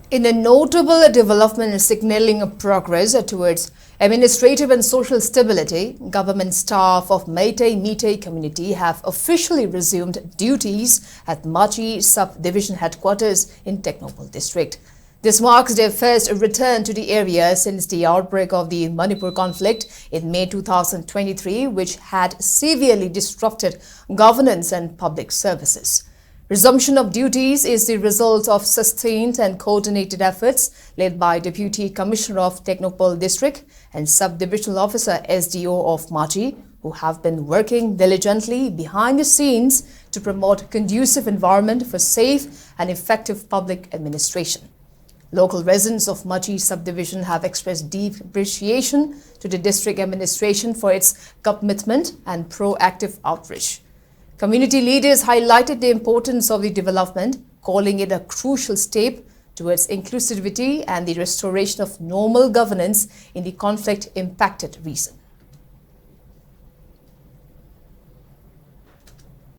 In a notable development signaling progress towards administrative and social stability, government staff of Meitei community have officially resumed duties at Machi sub-division headquarters in Technopole district. This marks their first return to the area since the outbreak of the Manipur conflict in May 2023, which had severely disrupted governance and public services. Resumption of duties is the result of sustained and coordinated efforts led by Deputy Commissioner of Technopole District and Sub-Divisional Officer SDO of Machi, who have been working diligently behind the scenes to promote a conducive environment for safe and effective public administration. Local residents of Machi subdivision have expressed deep appreciation to the district administration for its commitment and proactive outreach. Community leaders highlighted the importance of the development, calling it a crucial step towards inclusivity and the restoration of normal governance in the conflict-impacted region.